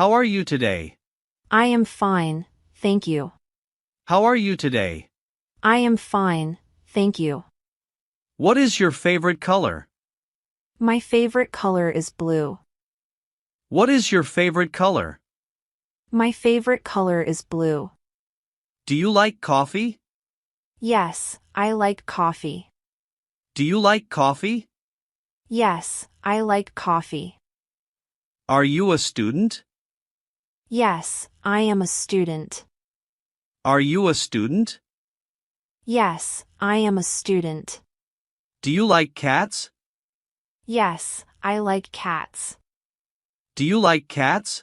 How are you today? I am fine, thank you. How are you today? I am fine, thank you. What is your favorite color? My favorite color is blue. What is your favorite color? My favorite color is blue. Do you like coffee? Yes, I like coffee. Do you like coffee? Yes, I like coffee. Are you a student? Yes, I am a student. Are you a student? Yes, I am a student. Do you like cats? Yes, I like cats. Do you like cats?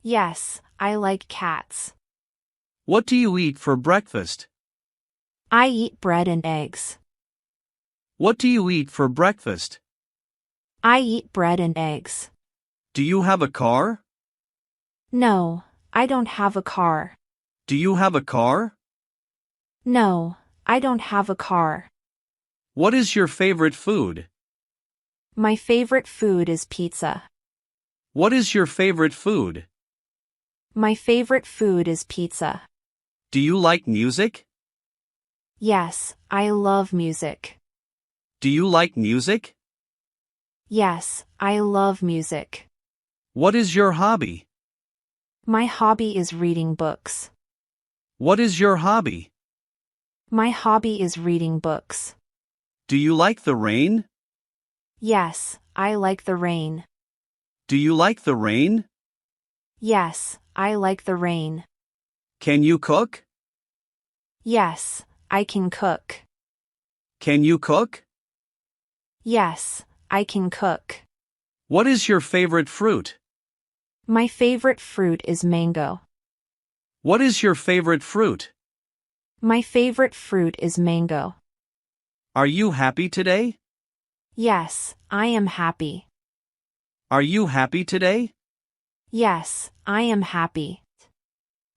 Yes, I like cats. What do you eat for breakfast? I eat bread and eggs. What do you eat for breakfast? I eat bread and eggs. Do you have a car? No, I don't have a car. Do you have a car? No, I don't have a car. What is your favorite food? My favorite food is pizza. What is your favorite food? My favorite food is pizza. Do you like music? Yes, I love music. Do you like music? Yes, I love music. What is your hobby? My hobby is reading books. What is your hobby? My hobby is reading books. Do you like the rain? Yes, I like the rain. Do you like the rain? Yes, I like the rain. Can you cook? Yes, I can cook. Can you cook? Yes, I can cook. What is your favorite fruit? My favorite fruit is mango. What is your favorite fruit? My favorite fruit is mango. Are you happy today? Yes, I am happy. Are you happy today? Yes, I am happy.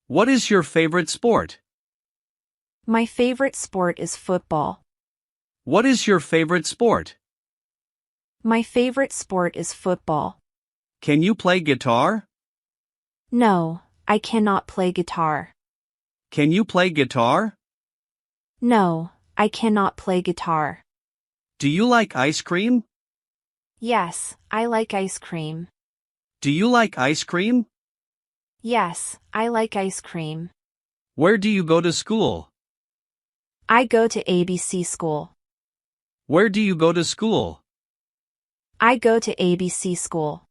What is your favorite sport? My favorite sport is football. What is your favorite sport? My favorite sport is football. Can you play guitar? No, I cannot play guitar. Can you play guitar? No, I cannot play guitar. Do you like ice cream? Yes, I like ice cream. Do you like ice cream? Yes, I like ice cream. Where do you go to school? I go to ABC school. Where do you go to school? I go to ABC school.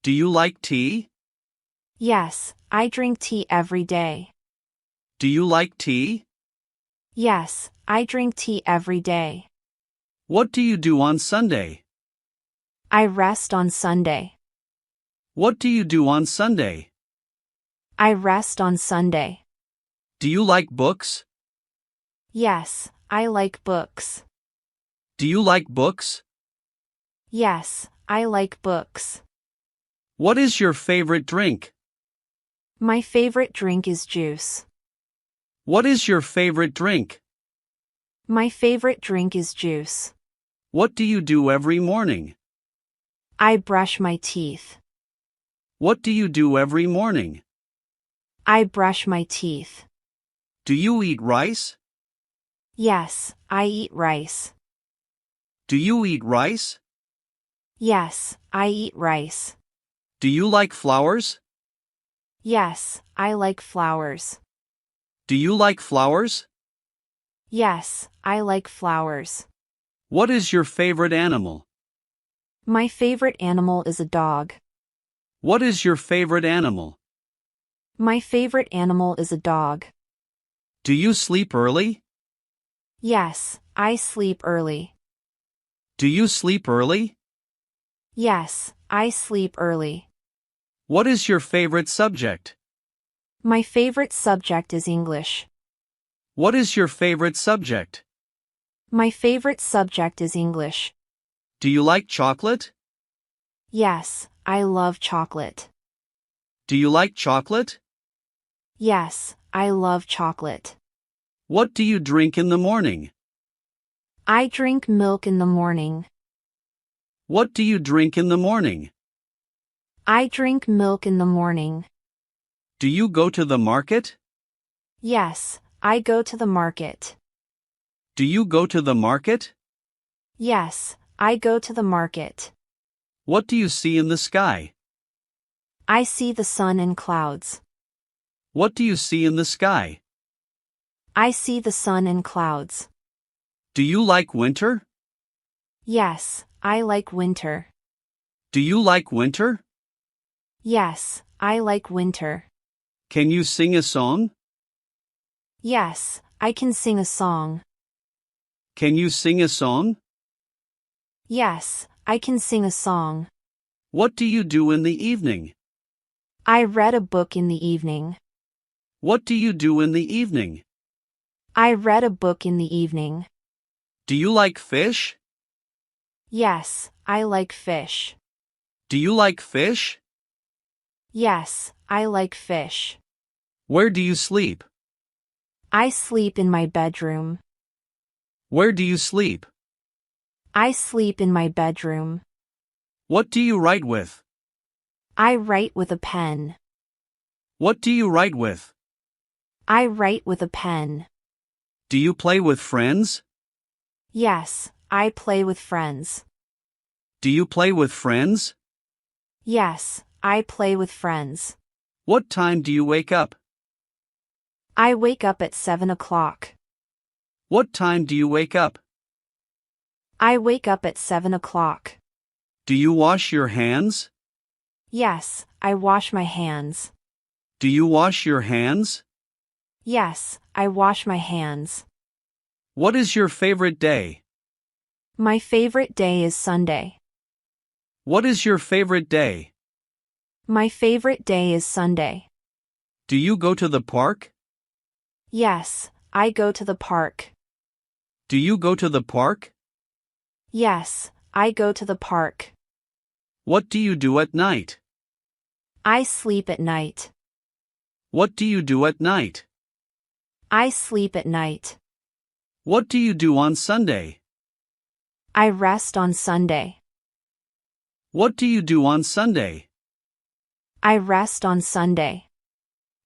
Do you like tea? Yes, I drink tea every day. Do you like tea? Yes, I drink tea every day. What do you do on Sunday? I rest on Sunday. What do you do on Sunday? I rest on Sunday. Do you like books? Yes, I like books. Do you like books? Yes, I like books. What is your favorite drink? My favorite drink is juice. What is your favorite drink? My favorite drink is juice. What do you do every morning? I brush my teeth. What do you do every morning? I brush my teeth. Do you eat rice? Yes, I eat rice. Do you eat rice? Yes, I eat rice. Do you like flowers? Yes, I like flowers. Do you like flowers? Yes, I like flowers. What is your favorite animal? My favorite animal is a dog. What is your favorite animal? My favorite animal is a dog. Do you sleep early? Yes, I sleep early. Do you sleep early? Yes, I sleep early. What is your favorite subject? My favorite subject is English. What is your favorite subject? My favorite subject is English. Do you like chocolate? Yes, I love chocolate. Do you like chocolate? Yes, I love chocolate. What do you drink in the morning? I drink milk in the morning. What do you drink in the morning? I drink milk in the morning. Do you go to the market? Yes, I go to the market. Do you go to the market? Yes, I go to the market. What do you see in the sky? I see the sun and clouds. What do you see in the sky? I see the sun and clouds. Do you like winter? Yes, I like winter. Do you like winter? Yes, I like winter. Can you sing a song? Yes, I can sing a song. Can you sing a song? Yes, I can sing a song. What do you do in the evening? I read a book in the evening. What do you do in the evening? I read a book in the evening. Do you like fish? Yes, I like fish. Do you like fish? Yes, I like fish. Where do you sleep? I sleep in my bedroom. Where do you sleep? I sleep in my bedroom. What do you write with? I write with a pen. What do you write with? I write with a pen. Do you play with friends? Yes, I play with friends. Do you play with friends? Yes, I play with friends. What time do you wake up? I wake up at 7 o'clock. What time do you wake up? I wake up at 7 o'clock. Do you wash your hands? Yes, I wash my hands. Do you wash your hands? Yes, I wash my hands. What is your favorite day? My favorite day is Sunday. What is your favorite day? My favorite day is Sunday. Do you go to the park? Yes, I go to the park. Do you go to the park? Yes, I go to the park. What do you do at night? I sleep at night. What do you do at night? I sleep at night. What do you do on Sunday? I rest on Sunday. What do you do on Sunday? I rest on Sunday.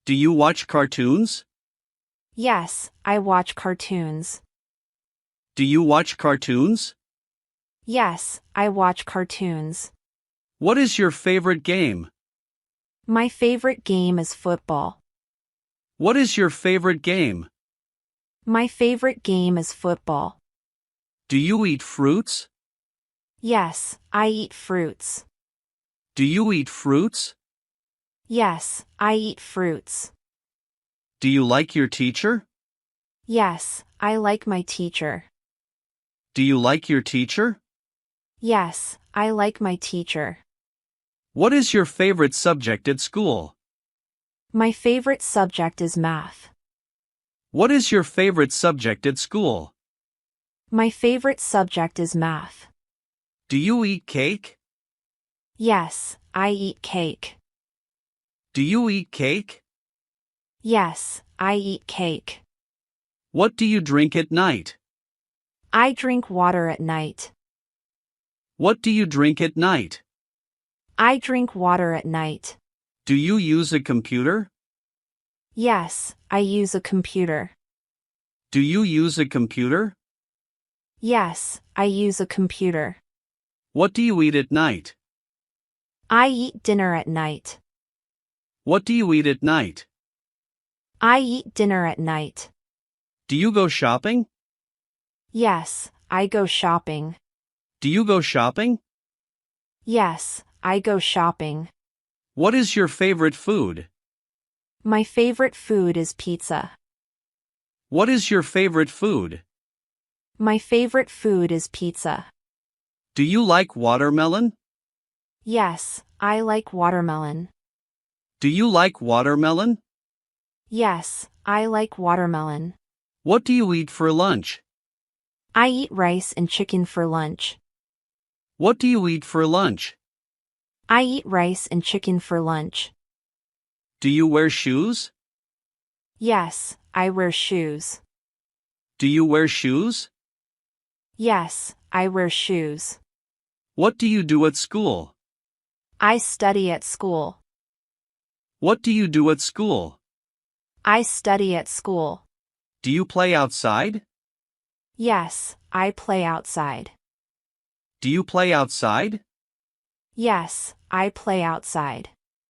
Do you watch cartoons? Yes, I watch cartoons. Do you watch cartoons? Yes, I watch cartoons. What is your favorite game? My favorite game is football. What is your favorite game? My favorite game is football. Do you eat fruits? Yes, I eat fruits. Do you eat fruits? Yes, I eat fruits. Do you like your teacher? Yes, I like my teacher. Do you like your teacher? Yes, I like my teacher. What is your favorite subject at school? My favorite subject is math. What is your favorite subject at school? My favorite subject is math. Do you eat cake? Yes, I eat cake. Do you eat cake? Yes, I eat cake. What do you drink at night? I drink water at night. What do you drink at night? I drink water at night. Do you use a computer? Yes, I use a computer. Do you use a computer? Yes, I use a computer. What do you eat at night? I eat dinner at night. What do you eat at night? I eat dinner at night. Do you go shopping? Yes, I go shopping. Do you go shopping? Yes, I go shopping. What is your favorite food? My favorite food is pizza. What is your favorite food? My favorite food is pizza. Do you like watermelon? Yes, I like watermelon. Do you like watermelon? Yes, I like watermelon. What do you eat for lunch? I eat rice and chicken for lunch. What do you eat for lunch? I eat rice and chicken for lunch. Do you wear shoes? Yes, I wear shoes. Do you wear shoes? Yes, I wear shoes. What do you do at school? I study at school. What do you do at school? I study at school. Do you play outside? Yes, I play outside. Do you play outside? Yes, I play outside.